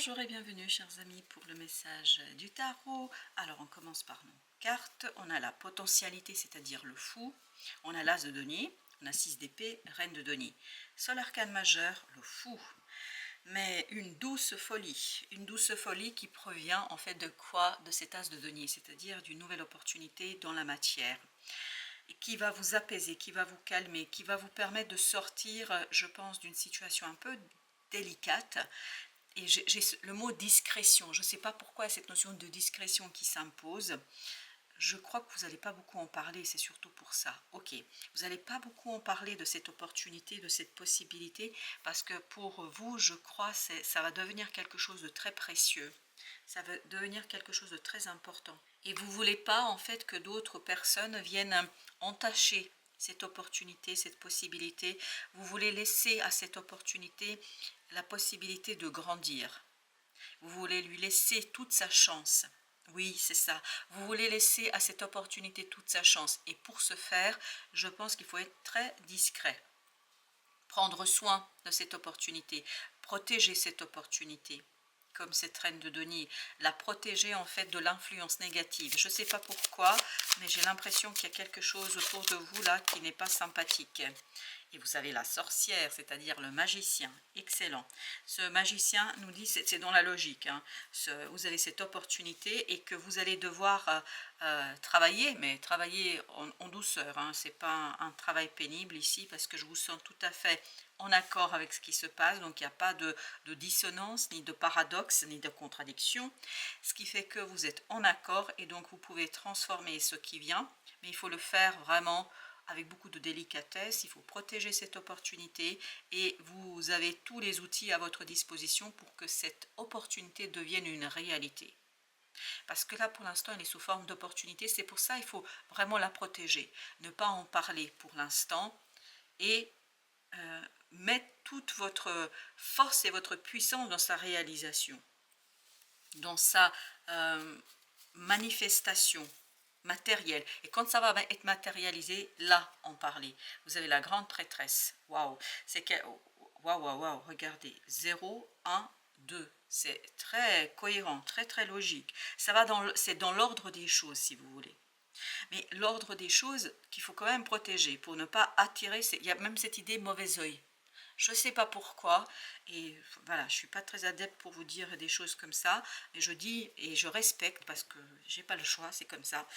Bonjour et bienvenue chers amis pour le message du tarot. Alors on commence par nos cartes. On a la potentialité, c'est-à-dire le fou. On a l'as de denier, on a 6 d'épée, reine de denier. Sol arcane majeur, le fou. Mais une douce folie qui provient en fait de quoi? De cet as de denier, c'est-à-dire d'une nouvelle opportunité dans la matière. Et qui va vous apaiser, qui va vous calmer, qui va vous permettre de sortir, je pense, d'une situation un peu délicate. Et j'ai le mot discrétion. Je ne sais pas pourquoi cette notion de discrétion qui s'impose. Je crois que vous n'allez pas beaucoup en parler, c'est surtout pour ça. Ok, vous n'allez pas beaucoup en parler de cette opportunité, de cette possibilité, parce que pour vous, je crois, ça va devenir quelque chose de très précieux. Ça va devenir quelque chose de très important. Et vous ne voulez pas, en fait, que d'autres personnes viennent entacher cette opportunité, cette possibilité. Vous voulez laisser à cette opportunité la possibilité de grandir. Vous voulez lui laisser toute sa chance. Oui, c'est ça. Vous voulez laisser à cette opportunité toute sa chance. Et pour ce faire, je pense qu'il faut être très discret. Prendre soin de cette opportunité. Protéger cette opportunité. Comme cette reine de denier. La protéger en fait de l'influence négative. Je ne sais pas pourquoi, mais j'ai l'impression qu'il y a quelque chose autour de vous là qui n'est pas sympathique. Et vous avez la sorcière, c'est-à-dire le magicien. Excellent. Ce magicien nous dit, c'est dans la logique, hein, vous avez cette opportunité et que vous allez devoir travailler, mais travailler en douceur. Hein, ce n'est pas un travail pénible ici parce que je vous sens tout à fait en accord avec ce qui se passe. Donc il n'y a pas de dissonance, ni de paradoxe, ni de contradiction. Ce qui fait que vous êtes en accord et donc vous pouvez transformer ce qui vient. Mais il faut le faire vraiment avec beaucoup de délicatesse, il faut protéger cette opportunité et vous avez tous les outils à votre disposition pour que cette opportunité devienne une réalité. Parce que là, pour l'instant, elle est sous forme d'opportunité, c'est pour ça qu'il faut vraiment la protéger, ne pas en parler pour l'instant et mettre toute votre force et votre puissance dans sa réalisation, dans sa manifestation matériel. Et quand ça va être matérialisé, là, en parler. Vous avez la grande prêtresse. Waouh. C'est que... Waouh, waouh, waouh. Regardez. 0, 1, 2. C'est très cohérent, très, très logique. Ça va c'est dans l'ordre des choses, si vous voulez. Mais l'ordre des choses qu'il faut quand même protéger pour ne pas attirer... Il y a même cette idée mauvais œil. Je ne sais pas pourquoi, et voilà, je ne suis pas très adepte pour vous dire des choses comme ça, mais je dis et je respecte, parce que je n'ai pas le choix, c'est comme ça,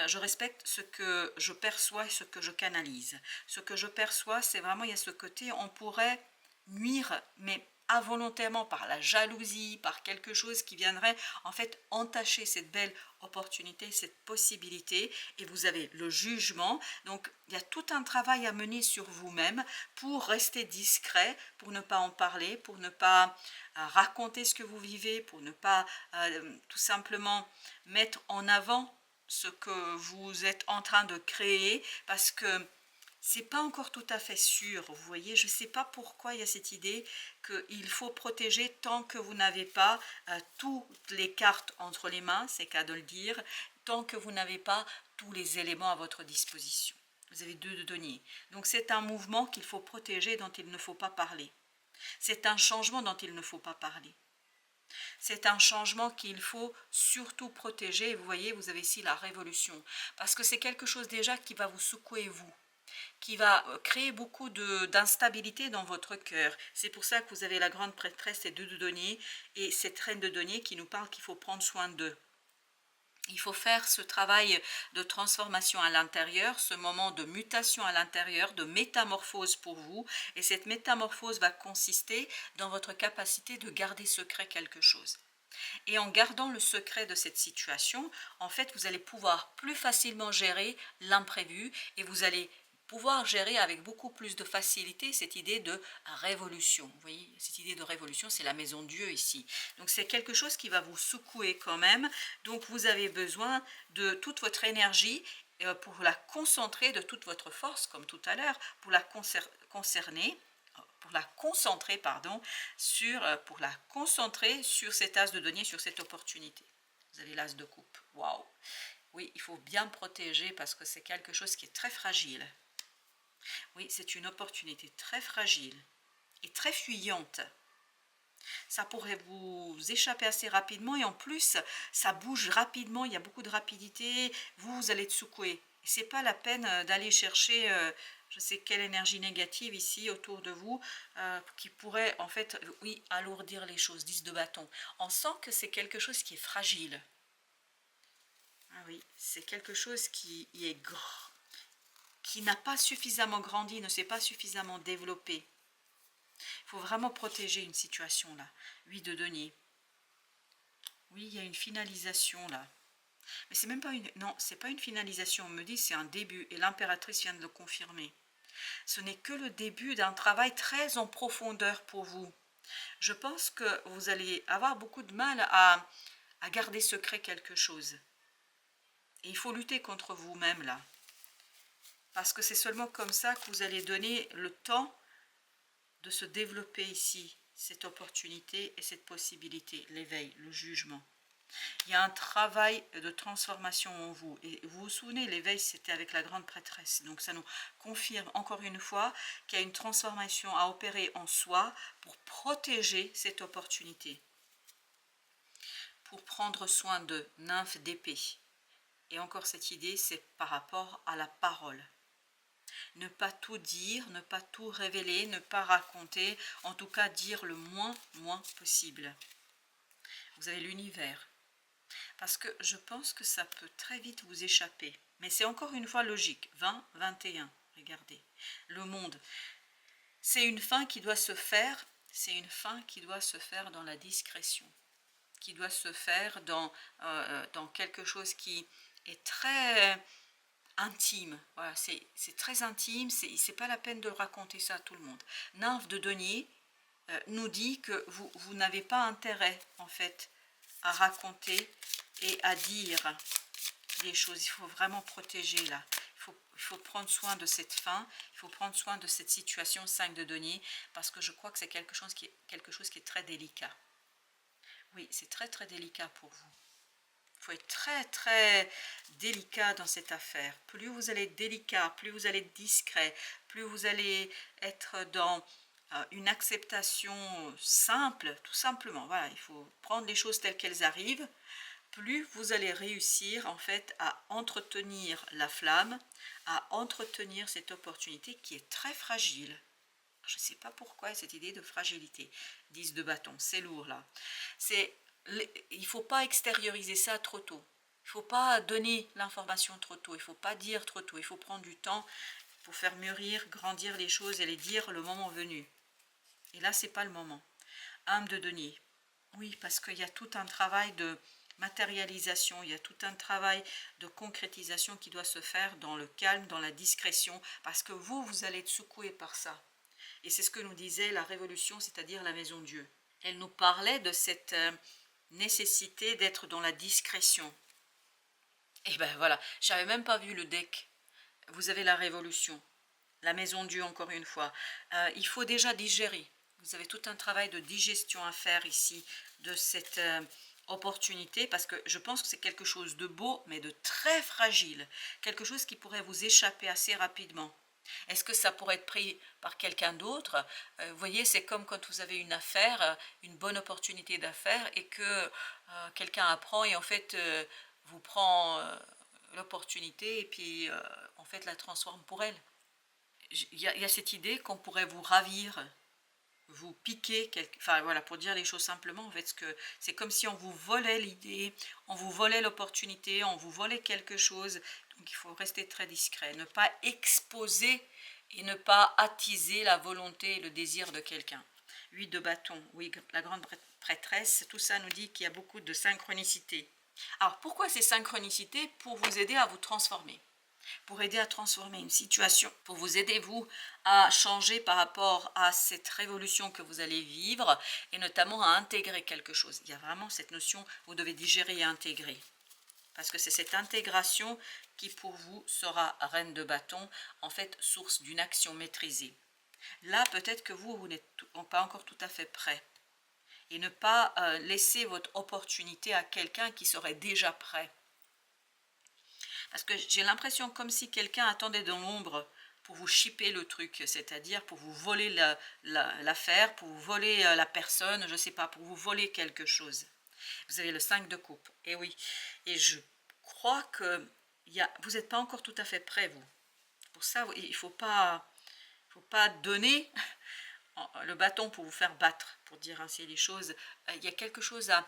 je respecte ce que je perçois et ce que je canalise. Ce que je perçois, c'est vraiment, il y a ce côté, on pourrait nuire, mais involontairement par la jalousie, par quelque chose qui viendrait en fait entacher cette belle opportunité, cette possibilité, et vous avez le jugement. Donc il y a tout un travail à mener sur vous-même pour rester discret, pour ne pas en parler, pour ne pas raconter ce que vous vivez, pour ne pas tout simplement mettre en avant ce que vous êtes en train de créer, parce que c'est pas encore tout à fait sûr, vous voyez, je ne sais pas pourquoi il y a cette idée qu'il faut protéger tant que vous n'avez pas toutes les cartes entre les mains, c'est qu'à de le dire, tant que vous n'avez pas tous les éléments à votre disposition. Vous avez 2 de denier. Donc c'est un mouvement qu'il faut protéger, dont il ne faut pas parler. C'est un changement dont il ne faut pas parler. C'est un changement qu'il faut surtout protéger. Vous voyez, vous avez ici la révolution. Parce que c'est quelque chose déjà qui va vous secouer, vous, qui va créer beaucoup d'instabilité dans votre cœur. C'est pour ça que vous avez la grande prêtresse et 2 de denier et cette reine de denier qui nous parle qu'il faut prendre soin d'eux. Il faut faire ce travail de transformation à l'intérieur, ce moment de mutation à l'intérieur, de métamorphose pour vous. Et cette métamorphose va consister dans votre capacité de garder secret quelque chose. Et en gardant le secret de cette situation, en fait, vous allez pouvoir plus facilement gérer l'imprévu et vous allez pouvoir gérer avec beaucoup plus de facilité cette idée de révolution. Vous voyez, cette idée de révolution, c'est la maison Dieu ici. Donc c'est quelque chose qui va vous secouer quand même. Donc vous avez besoin de toute votre énergie pour la concentrer, de toute votre force, comme tout à l'heure, pour la concentrer, pardon, pour la concentrer sur cet as de denier, sur cette opportunité. Vous avez l'as de coupe. Waouh! Oui, il faut bien protéger parce que c'est quelque chose qui est très fragile. Oui, c'est une opportunité très fragile et très fuyante. Ça pourrait vous échapper assez rapidement et en plus, ça bouge rapidement, il y a beaucoup de rapidité, vous allez être secoué. C'est pas la peine d'aller chercher je sais quelle énergie négative ici autour de vous qui pourrait en fait, oui, alourdir les choses, 10 de bâton. On sent que c'est quelque chose qui est fragile. Ah oui, c'est quelque chose qui est grand, qui n'a pas suffisamment grandi, ne s'est pas suffisamment développé. Il faut vraiment protéger une situation là. 8 de denier. Oui, il y a une finalisation là. Mais c'est même pas une... Non, c'est pas une finalisation. On me dit c'est un début. Et l'impératrice vient de le confirmer. Ce n'est que le début d'un travail très en profondeur pour vous. Je pense que vous allez avoir beaucoup de mal à garder secret quelque chose. Et il faut lutter contre vous-même là. Parce que c'est seulement comme ça que vous allez donner le temps de se développer ici, cette opportunité et cette possibilité, l'éveil, le jugement. Il y a un travail de transformation en vous. Et vous vous souvenez, l'éveil, c'était avec la grande prêtresse. Donc ça nous confirme encore une fois qu'il y a une transformation à opérer en soi pour protéger cette opportunité. Pour prendre soin de nymphe d'épée. Et encore cette idée, c'est par rapport à la parole. Ne pas tout dire, ne pas tout révéler, ne pas raconter, en tout cas dire le moins possible. Vous avez l'univers. Parce que je pense que ça peut très vite vous échapper. Mais c'est encore une fois logique. 20, 21, regardez. Le monde. C'est une fin qui doit se faire, c'est une fin qui doit se faire dans la discrétion. Qui doit se faire dans quelque chose qui est très intime. Voilà, c'est très intime, c'est pas la peine de raconter ça à tout le monde. Nymphe de denier nous dit que vous n'avez pas intérêt, en fait, à raconter et à dire les choses. Il faut vraiment protéger là. Il faut prendre soin de cette fin, il faut prendre soin de cette situation 5 de denier, parce que je crois que c'est quelque chose qui est très délicat. Oui, c'est très très délicat pour vous. Il faut être très très délicat dans cette affaire. Plus vous allez être délicat, plus vous allez être discret, plus vous allez être dans une acceptation simple, tout simplement. Voilà, il faut prendre les choses telles qu'elles arrivent. Plus vous allez réussir en fait à entretenir la flamme, à entretenir cette opportunité qui est très fragile. Je ne sais pas pourquoi cette idée de fragilité. 10 de bâton, c'est lourd là. Il ne faut pas extérioriser ça trop tôt. Il ne faut pas donner l'information trop tôt. Il ne faut pas dire trop tôt. Il faut prendre du temps pour faire mûrir, grandir les choses et les dire le moment venu. Et là, ce n'est pas le moment. Âme de denier. Oui, parce qu'il y a tout un travail de matérialisation, il y a tout un travail de concrétisation qui doit se faire dans le calme, dans la discrétion, parce que vous allez être secoué par ça. Et c'est ce que nous disait la Révolution, c'est-à-dire la Maison Dieu. Elle nous parlait de cette nécessité d'être dans la discrétion. Et ben voilà, j'avais même pas vu le deck. Vous avez la Révolution, la Maison Dieu encore une fois. Il faut déjà digérer. Vous avez tout un travail de digestion à faire ici de cette opportunité, parce que je pense que c'est quelque chose de beau, mais de très fragile. Quelque chose qui pourrait vous échapper assez rapidement. Est-ce que ça pourrait être pris par quelqu'un d'autre? Vous voyez, c'est comme quand vous avez une affaire, une bonne opportunité d'affaires, et que quelqu'un apprend et en fait vous prend l'opportunité et puis en fait la transforme pour elle. Il y a cette idée qu'on pourrait vous ravir, vous piquer, enfin voilà, pour dire les choses simplement, en fait, c'est comme si on vous volait l'idée, on vous volait l'opportunité, on vous volait quelque chose. Donc il faut rester très discret, ne pas exposer et ne pas attiser la volonté et le désir de quelqu'un. 8 de bâton, oui, la grande prêtresse, tout ça nous dit qu'il y a beaucoup de synchronicité. Alors pourquoi ces synchronicités? Pour vous aider à vous transformer, pour aider à transformer une situation, pour vous aider vous à changer par rapport à cette révolution que vous allez vivre et notamment à intégrer quelque chose. Il y a vraiment cette notion, vous devez digérer et intégrer. Parce que c'est cette intégration qui pour vous sera reine de bâton, en fait source d'une action maîtrisée. Là peut-être que vous n'êtes pas encore tout à fait prêt. Et ne pas laisser votre opportunité à quelqu'un qui serait déjà prêt. Parce que j'ai l'impression comme si quelqu'un attendait dans l'ombre pour vous chipper le truc, c'est-à-dire pour vous voler l'affaire, pour vous voler la personne, je ne sais pas, pour vous voler quelque chose. Vous avez le 5 de coupe, et oui, et je crois que vous n'êtes pas encore tout à fait prêt, vous. Pour ça, il ne faut pas donner le bâton pour vous faire battre, pour dire ainsi les choses. Il y a quelque chose à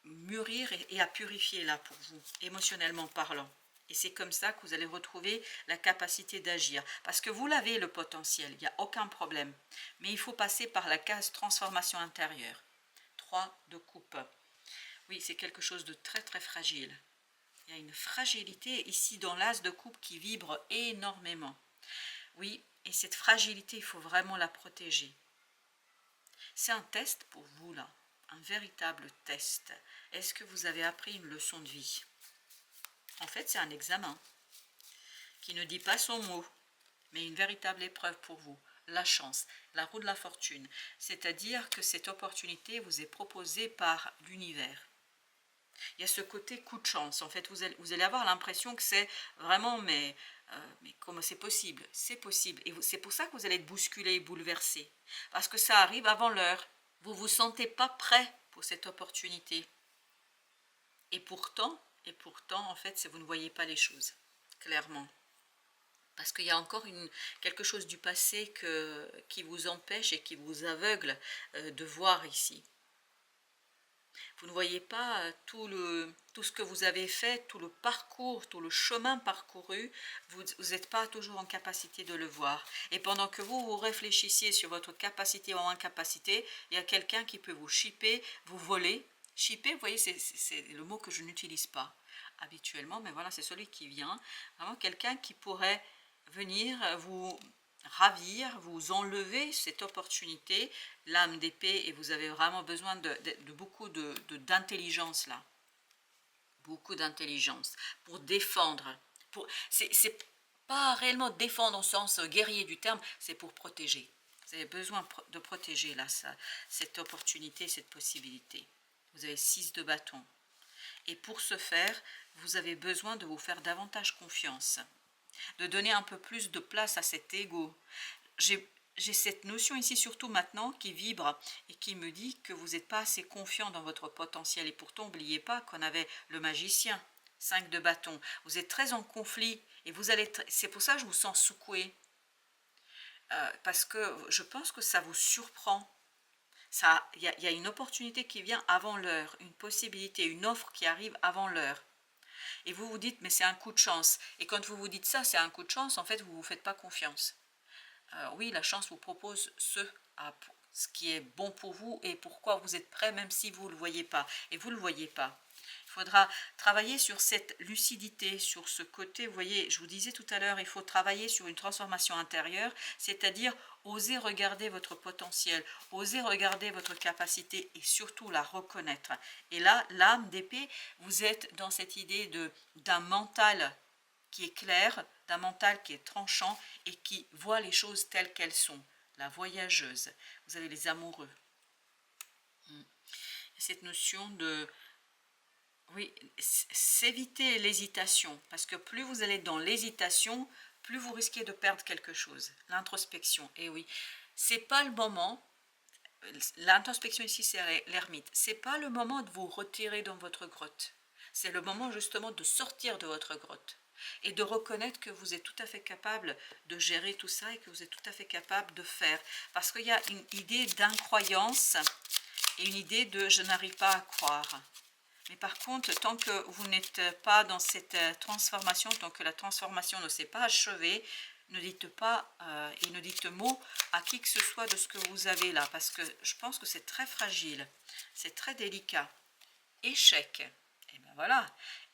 mûrir et à purifier là pour vous, émotionnellement parlant. Et c'est comme ça que vous allez retrouver la capacité d'agir. Parce que vous l'avez, le potentiel, il n'y a aucun problème. Mais il faut passer par la case transformation intérieure. 3 de coupe. Oui, c'est quelque chose de très très fragile. Il y a une fragilité ici dans l'as de coupe qui vibre énormément. Oui, et cette fragilité, il faut vraiment la protéger. C'est un test pour vous là, un véritable test. Est-ce que vous avez appris une leçon de vie? En fait, c'est un examen qui ne dit pas son mot, mais une véritable épreuve pour vous. La chance, la roue de la fortune, c'est-à-dire que cette opportunité vous est proposée par l'univers. Il y a ce côté coup de chance. En fait, vous allez avoir l'impression que c'est vraiment, mais comment c'est possible? C'est possible. Et c'est pour ça que vous allez être bousculé et bouleversé. Parce que ça arrive avant l'heure. Vous ne vous sentez pas prêt pour cette opportunité. Et pourtant, en fait, vous ne voyez pas les choses, clairement. Parce qu'il y a encore quelque chose du passé qui vous empêche et qui vous aveugle de voir ici. Vous ne voyez pas tout ce que vous avez fait, tout le parcours, tout le chemin parcouru, vous n'êtes pas toujours en capacité de le voir. Et pendant que vous réfléchissiez sur votre capacité ou incapacité, il y a quelqu'un qui peut vous chipper, vous voler. Chipper, vous voyez, c'est le mot que je n'utilise pas habituellement, mais voilà, c'est celui qui vient. Vraiment quelqu'un qui pourrait venir vous ravir, vous enlever cette opportunité, l'âme d'épée, et vous avez vraiment besoin de beaucoup d'intelligence là. Beaucoup d'intelligence pour défendre. C'est pas réellement défendre au sens guerrier du terme, c'est pour protéger. Vous avez besoin de protéger là, cette opportunité, cette possibilité. Vous avez 6 de bâton. Et pour ce faire, vous avez besoin de vous faire davantage confiance, de donner un peu plus de place à cet ego. J'ai cette notion ici, surtout maintenant, qui vibre et qui me dit que vous n'êtes pas assez confiant dans votre potentiel. Et pourtant, n'oubliez pas qu'on avait le magicien, 5 de bâton. Vous êtes très en conflit et c'est pour ça que je vous sens secoué. Parce que je pense que ça vous surprend. Il y a une opportunité qui vient avant l'heure, une possibilité, une offre qui arrive avant l'heure. Et vous vous dites, mais c'est un coup de chance. Et quand vous vous dites ça, c'est un coup de chance, en fait, vous ne vous faites pas confiance. Oui, la chance vous propose ce qui est bon pour vous et pourquoi vous êtes prêt, même si vous ne le voyez pas. Et vous ne le voyez pas. Il faudra travailler sur cette lucidité, sur ce côté. Vous voyez, je vous disais tout à l'heure, il faut travailler sur une transformation intérieure, c'est-à-dire oser regarder votre potentiel, oser regarder votre capacité et surtout la reconnaître. Et là, l'âme d'épée, vous êtes dans cette idée d'un mental qui est clair, d'un mental qui est tranchant et qui voit les choses telles qu'elles sont. La voyageuse, vous avez les amoureux. Cette notion de... Oui, s'éviter l'hésitation, parce que plus vous allez dans l'hésitation, plus vous risquez de perdre quelque chose. L'introspection, et oui, c'est pas le moment, l'introspection ici c'est l'ermite, c'est pas le moment de vous retirer dans votre grotte, c'est le moment justement de sortir de votre grotte et de reconnaître que vous êtes tout à fait capable de gérer tout ça et que vous êtes tout à fait capable de faire, parce qu'il y a une idée d'incroyance et une idée de je n'arrive pas à croire. Mais par contre, tant que vous n'êtes pas dans cette transformation, tant que la transformation ne s'est pas achevée, ne dites pas et ne dites mot à qui que ce soit de ce que vous avez là, parce que je pense que c'est très fragile, c'est très délicat. Échec, et bien voilà,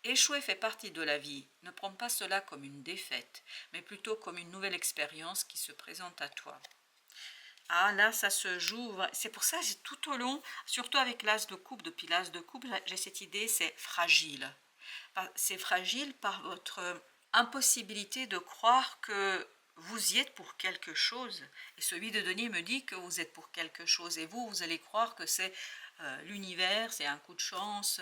échouer fait partie de la vie. Ne prends pas cela comme une défaite, mais plutôt comme une nouvelle expérience qui se présente à toi. Ah là, ça se joue, c'est pour ça que tout au long, surtout avec l'as de coupe, depuis l'as de coupe, j'ai cette idée, c'est fragile. C'est fragile par votre impossibilité de croire que vous y êtes pour quelque chose. Et celui de Denis me dit que vous êtes pour quelque chose. Et vous allez croire que c'est l'univers, c'est un coup de chance.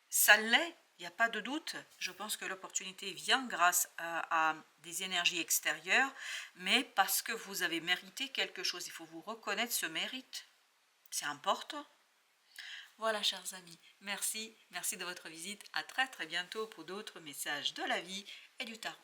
Ça l'est, Il n'y a pas de doute, je pense que l'opportunité vient grâce à des énergies extérieures, mais parce que vous avez mérité quelque chose. Il faut vous reconnaître ce mérite. C'est important. Voilà, chers amis, merci de votre visite. À très bientôt pour d'autres messages de la vie et du tarot.